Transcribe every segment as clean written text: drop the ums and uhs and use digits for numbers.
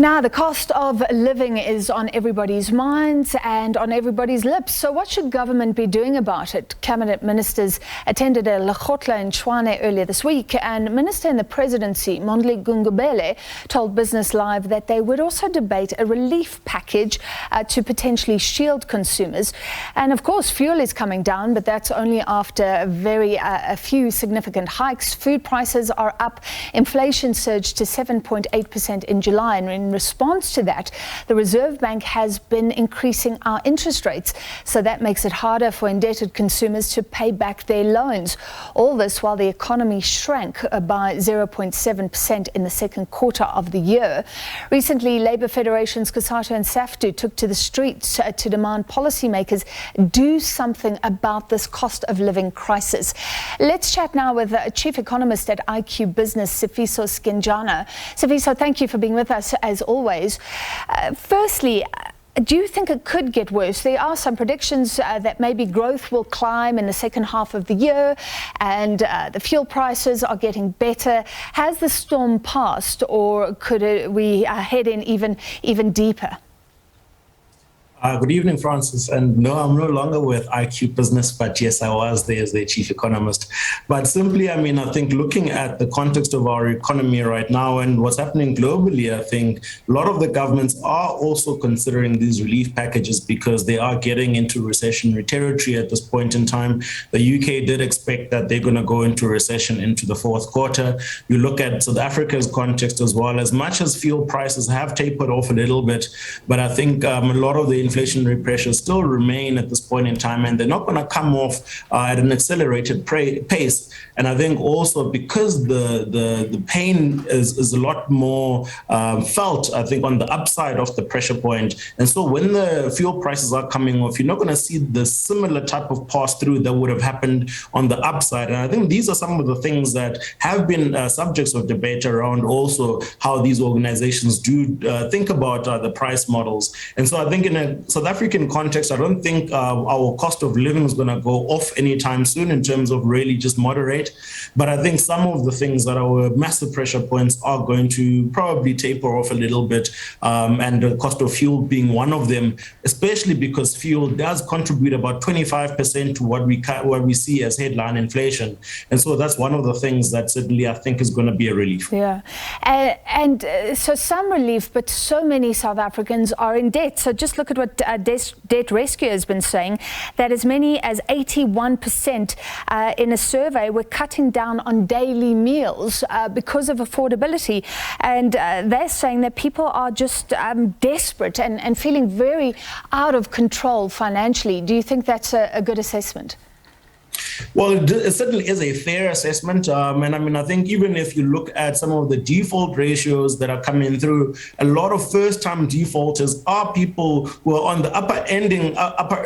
Now, the cost of living is on everybody's minds and on everybody's lips. So what should government be doing about it? Cabinet ministers attended a lekgotla in Tshwane earlier this week, and Minister in the Presidency, Mondli Gungubele, told Business Live that they would also debate a relief package to potentially shield consumers. And of course, fuel is coming down, but that's only after a few significant hikes. Food prices are up. Inflation surged to 7.8% in July, and in response to that, the Reserve Bank has been increasing our interest rates. So that makes it harder for indebted consumers to pay back their loans. All this while the economy shrank by 0.7% in the second quarter of the year. Recently, Labour Federations Cosatu and SAFTU took to the streets to demand policymakers do something about this cost of living crisis. Let's chat now with Chief Economist at IQ Business, Sifiso Skenjana. Sifiso, thank you for being with us as always. Firstly, do you think it could get worse? There are some predictions that maybe growth will climb in the second half of the year, and the fuel prices are getting better. Has the storm passed, or could we head in even deeper? Good evening, Francis. And no, I'm no longer with IQ Business, but yes, I was there as their chief economist. But simply, I think looking at the context of our economy right now and what's happening globally, I think a lot of the governments are also considering these relief packages because they are getting into recessionary territory at this point in time. The UK did expect that they're going to go into recession into the fourth quarter. You look at South Africa's context as well, as much as fuel prices have tapered off a little bit, but I think a lot of the inflationary pressures still remain at this point in time, and they're not going to come off at an accelerated pace. And I think also because the pain is a lot more felt, I think, on the upside of the pressure point. And so when the fuel prices are coming off, you're not going to see the similar type of pass-through that would have happened on the upside. And I think these are some of the things that have been subjects of debate around also how these organizations do think about the price models. And so I think in a South African context, I don't think our cost of living is going to go off anytime soon in terms of really just moderate. But I think some of the things that are massive pressure points are going to probably taper off a little bit, and the cost of fuel being one of them, especially because fuel does contribute about 25% to what we see as headline inflation. And so that's one of the things that certainly I think is going to be a relief. Yeah, so some relief, but so many South Africans are in debt. So just look at what Debt Rescue has been saying, that as many as 81% in a survey were cutting down on daily meals because of affordability. And they're saying that people are just desperate and feeling very out of control financially. Do you think that's a good assessment? Well, it certainly is a fair assessment. And I think even if you look at some of the default ratios that are coming through, a lot of first-time defaulters are people who are on the upper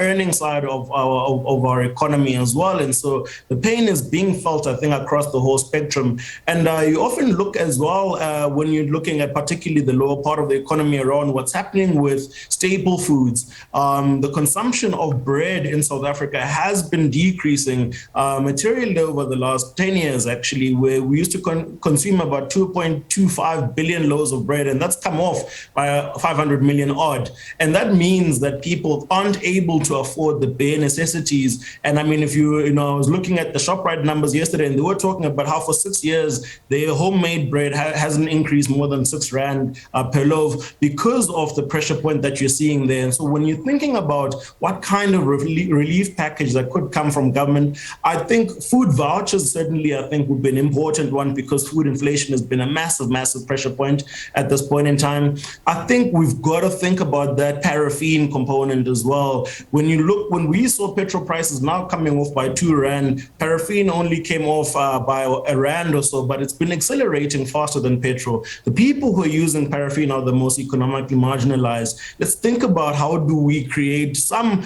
earning side of our economy as well. And so the pain is being felt, I think, across the whole spectrum. And you often look as well when you're looking at particularly the lower part of the economy around what's happening with staple foods. The consumption of bread in South Africa has been decreasing materially over the last 10 years, actually, where we used to consume about 2.25 billion loaves of bread, and that's come off by 500 million odd. And that means that people aren't able to afford the bare necessities. And I mean, if I was looking at the ShopRite numbers yesterday, and they were talking about how for 6 years, their homemade bread hasn't increased more than 6 rand per loaf because of the pressure point that you're seeing there. And so when you're thinking about what kind of relief package that could come from government, I think food vouchers certainly, I think, would be an important one because food inflation has been a massive, massive pressure point at this point in time. I think we've got to think about that paraffin component as well. When we saw petrol prices now coming off by 2 rand, paraffin only came off by a rand or so, but it's been accelerating faster than petrol. The people who are using paraffin are the most economically marginalized. Let's think about how do we create some,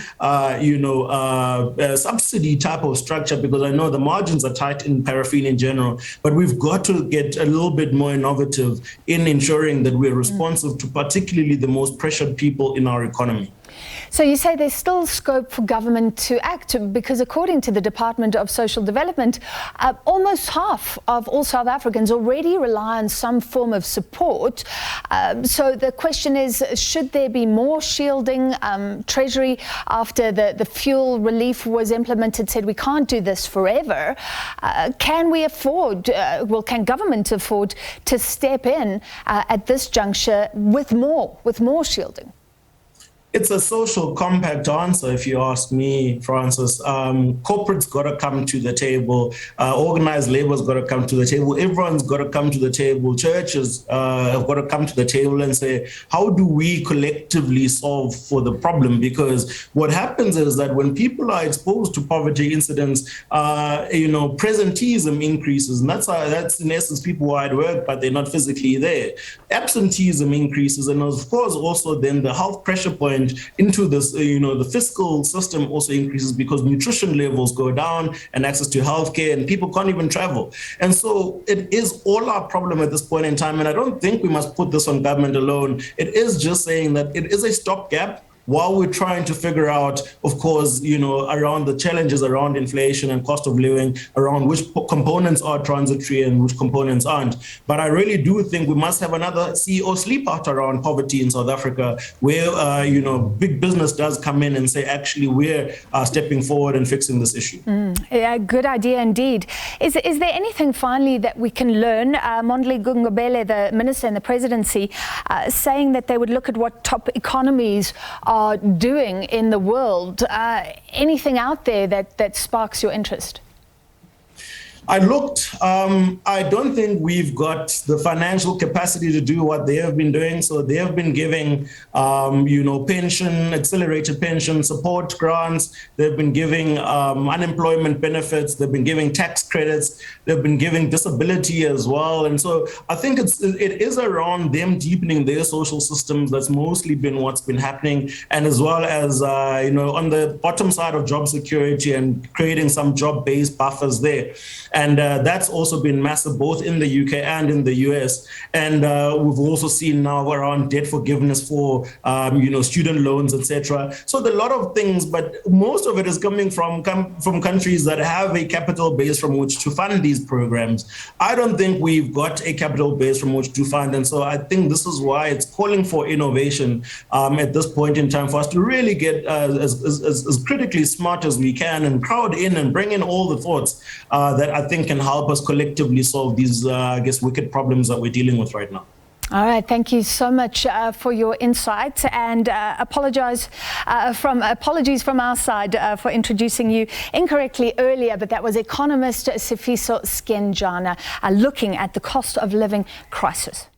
subsidy type of structure, because I know the margins are tight in paraffin in general, but we've got to get a little bit more innovative in ensuring that we're responsive to particularly the most pressured people in our economy. So you say there's still scope for government to act, because according to the Department of Social Development, almost half of all South Africans already rely on some form of support. So the question is, should there be more shielding? Treasury, after the fuel relief was implemented, said we can't do this forever. Can we afford, can government afford to step in at this juncture with more shielding? It's a social compact answer, if you ask me, Francis. Corporate's got to come to the table. Organized labor's got to come to the table. Everyone's got to come to the table. Churches have got to come to the table and say, how do we collectively solve for the problem? Because what happens is that when people are exposed to poverty incidents, presenteeism increases. And that's in essence people who are at work, but they're not physically there. Absenteeism increases. And of course, also then the health pressure point into this, the fiscal system also increases because nutrition levels go down and access to healthcare, and people can't even travel. And so it is all our problem at this point in time. And I don't think we must put this on government alone. It is just saying that it is a stopgap while we're trying to figure out, of course, around the challenges around inflation and cost of living, around which components are transitory and which components aren't. But I really do think we must have another CEO sleep out around poverty in South Africa, where, big business does come in and say, actually, we're stepping forward and fixing this issue. Yeah, good idea indeed. Is there anything finally that we can learn? Mondli Gungubele, the minister in the presidency, saying that they would look at what top economies are doing in the world. Anything out there that sparks your interest? I looked. I don't think we've got the financial capacity to do what they have been doing. So they have been giving, pension, accelerated pension support grants. They've been giving unemployment benefits. They've been giving tax credits. They've been giving disability as well. And so I think it is around them deepening their social systems. That's mostly been what's been happening. And as well as, on the bottom side of job security and creating some job-based buffers there. And that's also been massive, both in the UK and in the US. And we've also seen now around debt forgiveness for, student loans, etc. So there are a lot of things, but most of it is coming from countries that have a capital base from which to fund these programs. I don't think we've got a capital base from which to fund. And so I think this is why it's calling for innovation at this point in time for us to really get as critically smart as we can and crowd in and bring in all the thoughts that I think can help us collectively solve these, wicked problems that we're dealing with right now. All right, thank you so much for your insight, and apologies from our side for introducing you incorrectly earlier, but that was economist Sifiso Skenjana looking at the cost of living crisis.